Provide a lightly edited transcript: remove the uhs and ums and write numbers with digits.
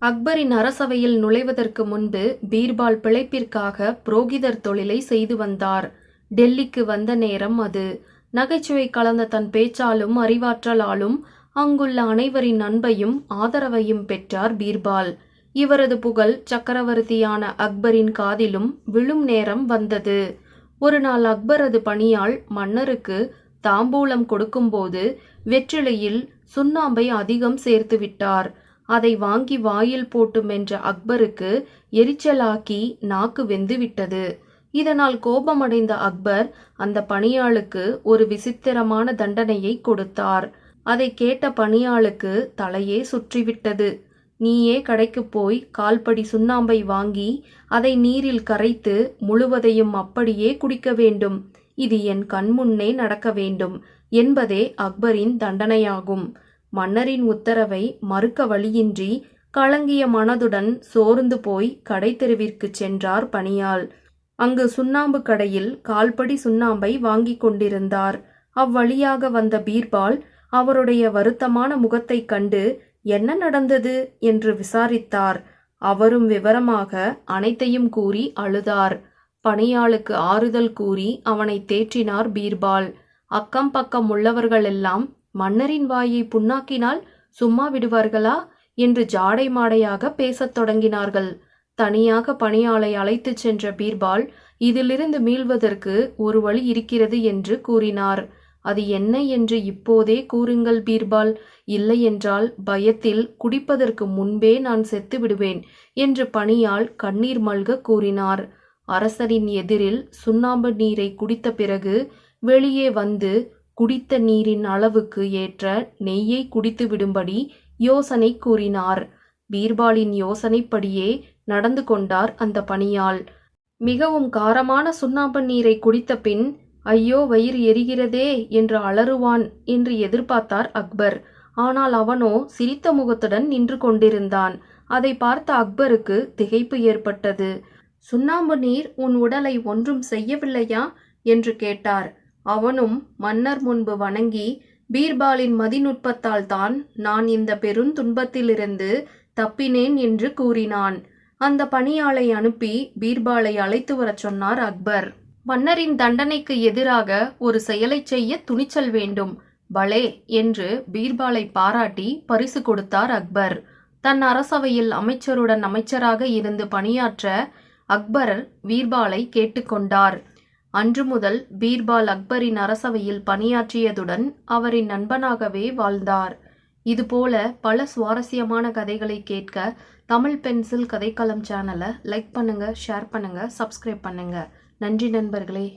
அக்பரின் அரசவையில் நுழைவதற்கு முன்பு பீர்பால் பிழைப்பிற்காக புரோகிதர் தொழிலை செய்து வந்தார். டெல்லிக்கு வந்த நேரம் அது. நகைச்சுவை கலந்த தன் பேச்சாலும் அறிவாற்றலாலும் அங்குள்ள அனைவரின் அன்பையும் ஆதரவையும் பெற்றார் பீர்பால். இவரது புகழ் சக்கரவர்த்தியான அக்பரின் காதிலும் விழும் நேரம் வந்தது. ஒரு நாள் அக்பரது பணியாள் மன்னருக்கு தாம்பூலம் கொடுக்கும்போது வெற்றிலையில் சுண்ணாம்பை அதிகம் சேர்த்து விட்டார். அதை வாங்கி வாயில் போட்டு மென்ற அக்பருக்கு எரிச்சலாக்கி நாக்கு வெந்துவிட்டது. இதனால் கோபமடைந்த அக்பர் அந்த பணியாளுக்கு ஒரு விசித்திரமான தண்டனையை கொடுத்தார். அதை கேட்ட பணியாளுக்கு தலையே சுற்றிவிட்டது. நீயே கடைக்கு போய் கால்படி சுண்ணாம்பை வாங்கி அதை நீரில் கரைத்து முழுவதையும் அப்படியே குடிக்க வேண்டும். இது என் கண்முன்னே நடக்க வேண்டும் என்பதே அக்பரின் தண்டனையாகும். மன்னரின் உத்தரவை மறுக்க வழியின்றி கலங்கிய மனதுடன் சோர்ந்து போய் கடை தெருவிற்கு சென்றார் பணியாள். அங்கு சுண்ணாம்பு கடையில் கால்படி சுண்ணாம்பை வாங்கி கொண்டிருந்தார். அவ்வழியாக வந்த பீர்பால் அவருடைய வருத்தமான முகத்தை கண்டு என்ன நடந்தது என்று விசாரித்தார். அவரும் விவரமாக அனைத்தையும் கூறி அழுதார். பணியாளுக்கு ஆறுதல் கூறி அவனை தேற்றினார் பீர்பால். அக்கம் பக்கம் உள்ளவர்களெல்லாம் மன்னரின் வாயை புண்ணாக்கினால் சும்மா விடுவார்களா என்று ஜாடை மாடையாக பேசத் தொடங்கினார்கள். தனியாக பணியாளை அழைத்துச் சென்ற பீர்பால் இதிலிருந்து மீள்வதற்கு ஒரு வழி இருக்கிறது என்று கூறினார். அது என்ன என்று இப்போதே கூறுங்கள் பீர்பால், இல்லையென்றால் பயத்தில் குடிப்பதற்கு முன்பே நான் செத்து விடுவேன் என்று பணியாள் கண்ணீர் மல்க கூறினார். அரசரின் எதிரில் சுண்ணாம்பு நீரை குடித்த பிறகு வெளியே வந்து குடித்த நீரின் அளவுக்கு ஏற்ற நெய்யை குடித்து விடும்படி யோசனை கூறினார். பீர்பாலின் யோசனைப்படியே நடந்து கொண்டார் அந்த பணியாள். மிகவும் காரமான சுண்ணாம்பு நீரை குடித்த பின் ஐயோ வயிறு எரிகிறதே என்று அலறுவான் என்று எதிர்பார்த்தார் அக்பர். ஆனால் அவனோ சிரித்த முகத்துடன் நின்று கொண்டிருந்தான். அதை பார்த்த அக்பருக்கு திகைப்பு ஏற்பட்டது. சுண்ணாம்பு நீர் உன் உடலை ஒன்றும் செய்யவில்லையா என்று கேட்டார். அவனும் மன்னர் முன்பு வணங்கி பீர்பாலின் மதிநுட்பத்தால் தான் நான் இந்த பெருந்துன்பத்திலிருந்து தப்பினேன் என்று கூறினான். அந்த பணியாளை அனுப்பி பீர்பாலை அழைத்து வரச் சொன்னார் அக்பர். மன்னரின் தண்டனைக்கு எதிராக ஒரு செயலை செய்ய துணிச்சல் வேண்டும். பலே என்று பீர்பாலை பாராட்டி பரிசு கொடுத்தார் அக்பர். தன் அரசவையில் அமைச்சருடன் அமைச்சராக இருந்து பணியாற்ற அக்பர் பீர்பாலை கேட்டுக்கொண்டார். அன்று முதல் பீர்பால் அக்பரின் அரசவையில் பணியாற்றியதுடன் அவரின் நண்பனாகவே வாழ்ந்தார். இதுபோல பல சுவாரஸ்யமான கதைகளை கேட்க தமிழ் பென்சில் கதைக்களம் சேனலை லைக் பண்ணுங்க, ஷேர் பண்ணுங்க, சப்ஸ்கிரைப் பண்ணுங்க. நன்றி நண்பர்களே.